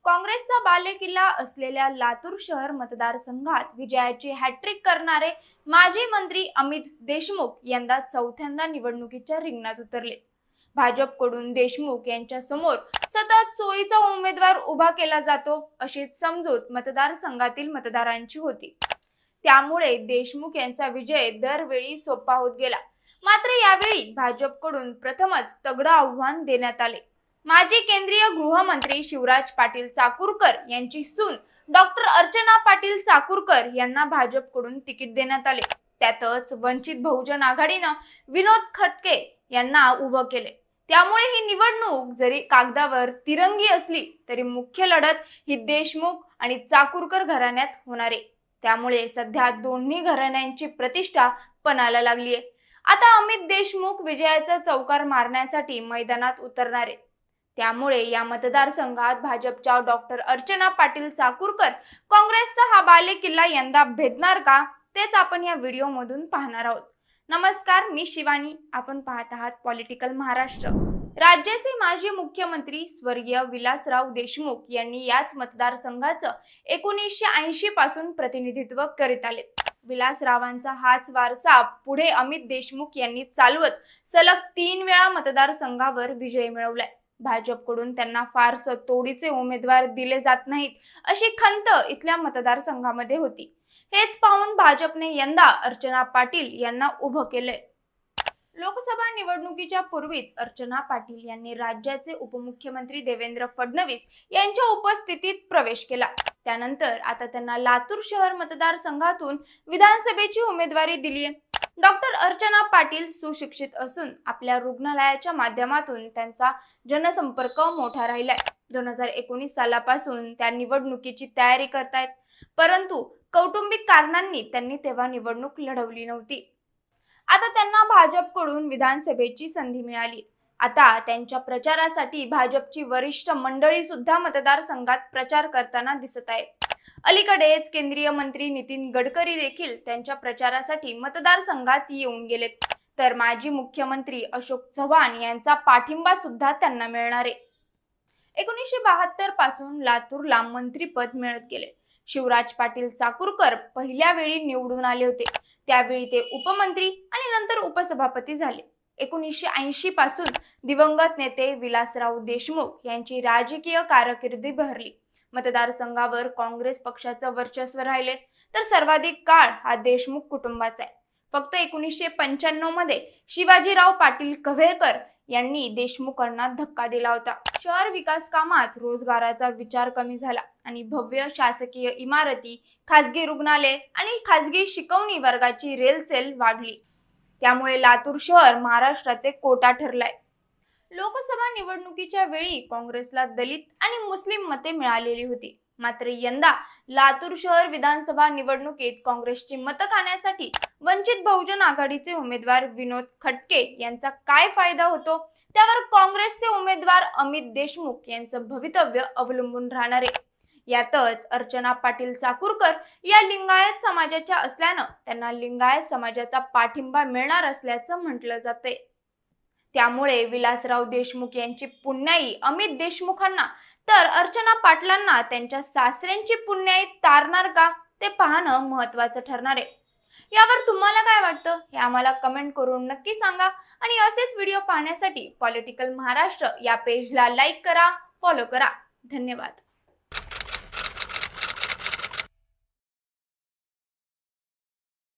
काँग्रेसचा बालेकिल्ला असलेल्या लातूर शहर मतदारसंघात विजयाची हॅट्रिक करणारे माजी मंत्री अमित देशमुख यंदा चौथ्यांदा निवडणुकीच्या रिंगणात उतरले। भाजपकडून देशमुख यांच्या समोर सतत सोयीचा उमेदवार उभा केला जातो अशीच समजूत मतदारसंघातील मतदारांची होती। त्यामुळे देशमुख यांचा विजय दरवेळी सोपा होत गेला। मात्र यावेळी भाजपकडून प्रथमच तगडं आव्हान देण्यात आले। माजी केंद्रीय गृहमंत्री शिवराज पाटील चाकूरकर यांची सून डॉक्टर अर्चना पाटील चाकूरकर यांना भाजपकडून तिकीट देण्यात आले। त्यातच वंचित बहुजन आघाडीनं विनोद खटके यांना उभं केले। त्यामुळे ही निवडणूक जरी कागदावर तिरंगी असली तरी मुख्य लढत ही देशमुख आणि चाकूरकर घराण्यात होणार आहे। त्यामुळे सध्या दोन्ही घराण्यांची प्रतिष्ठा पणाला लागली आहे। आता अमित देशमुख विजयाचा चौकार मारण्यासाठी मैदानात उतरणार आहेत। त्यामुळे या मतदारसंघात भाजपच्या डॉक्टर अर्चना पाटील चाकूरकर काँग्रेसचा हा बालेकिल्ला यंदा भेदणार का, तेच आपण या व्हिडिओ मधून पाहणार आहोत। नमस्कार, मी शिवानी, आपण पाहत आहात पॉलिटिकल महाराष्ट्र। राज्याचे माजी मुख्यमंत्री स्वर्गीय विलासराव देशमुख यांनी याच मतदारसंघाचं 1980 पासून प्रतिनिधित्व करीत आले। विलासरावांचा हाच वारसा पुढे अमित देशमुख यांनी चालवत सलग 3 वेळा मतदारसंघावर विजय मिळवलाय। भाजपकडून त्यांना फारसं तोडीचे उमेदवार दिले जात नाहीत अशी खंत इथल्या मतदारसंघामध्ये होती। हेच पाहून भाजपने यंदा अर्चना पाटील यांना उभं केलंय। लोकसभा निवडणुकीच्या पूर्वीच अर्चना पाटील यांनी राज्याचे उपमुख्यमंत्री देवेंद्र फडणवीस यांच्या उपस्थितीत प्रवेश केला। त्यानंतर आता त्यांना लातूर शहर मतदारसंघातून विधानसभेची उमेदवारी दिली आहे। डॉक्टर अर्चना पाटील सुशिक्षित असून आपल्या रुग्णालयाच्या माध्यमातून त्यांचा जनसंपर्क मोठा राहिलाय। 2019 सालापासून त्या निवडणुकीची तयारी करतायत, परंतु कौटुंबिक कारणांनी त्यांनी तेव्हा निवडणूक लढवली नव्हती। आता त्यांना भाजपकडून विधानसभेची संधी मिळाली। आता त्यांच्या प्रचारासाठी भाजपची वरिष्ठ मंडळी सुद्धा मतदारसंघात प्रचार करताना दिसत आहे। अलीकडेच केंद्रीय मंत्री नितीन गडकरी देखील त्यांच्या प्रचारासाठी मतदारसंघात येऊन गेलेत, तर माजी मुख्यमंत्री अशोक चव्हाण यांचा पाठिंबा सुद्धा त्यांना मिळणार आहे। 1972 पासून लातूरला मंत्रीपद मिळत गेले। शिवराज पाटील चाकूरकर पहिल्या वेळी निवडून आले होते, त्यावेळी ते उपमंत्री आणि नंतर उपसभापती झाले। 1980 पासून दिवंगत नेते विलासराव देशमुख यांची राजकीय कारकीर्द बहरली। मतदारसंघावर काँग्रेस पक्षाचं वर्चस्व राहिले, तर सर्वाधिक काळ हा देशमुख कुटुंबाचा आहे। फक्त 1995 मध्ये शिवाजीराव पाटील कव्हेकर यांनी देशमुखांना धक्का दिला होता। शहर विकास कामात रोजगाराचा विचार कमी झाला आणि भव्य शासकीय इमारती, खासगी रुग्णालय आणि खासगी शिकवणी वर्गाची रेलचेल वाढली। त्यामुळे लातूर शहर महाराष्ट्राचे कोटा ठरलाय। लोकसभा निवडणुकीच्या वेळी काँग्रेसला दलित आणि मुस्लिम मते मिळालेली होती, मात्र यंदा लातूर शहर विधानसभा निवडणुकीत काँग्रेसची मतं खाण्यासाठी वंचित बहुजन आघाडीचे उमेदवार विनोद खटके यांचा काय फायदा होतो, त्यावर काँग्रेसचे उमेदवार अमित देशमुख यांचं भवितव्य अवलंबून राहणार आहे। यातच अर्चना पाटील चाकूरकर या लिंगायत समाजाच्या असल्यानं त्यांना लिंगायत समाजाचा पाठिंबा मिळणार असल्याचं म्हटलं जातंय। त्यामुळे विलासराव देशमुख यांची पुण्याई अमित देशमुखांना तर अर्चना पाटलांना त्यांच्या सासऱ्यांची पुण्याई तारणार का, ते पाहणं महत्त्वाचं ठरणार आहे। यावर तुम्हाला काय वाटतं हे आम्हाला कमेंट करून नक्की सांगा आणि असेच व्हिडिओ पाहण्यासाठी पॉलिटिकल महाराष्ट्र या पेजला लाईक करा, फॉलो करा। धन्यवाद।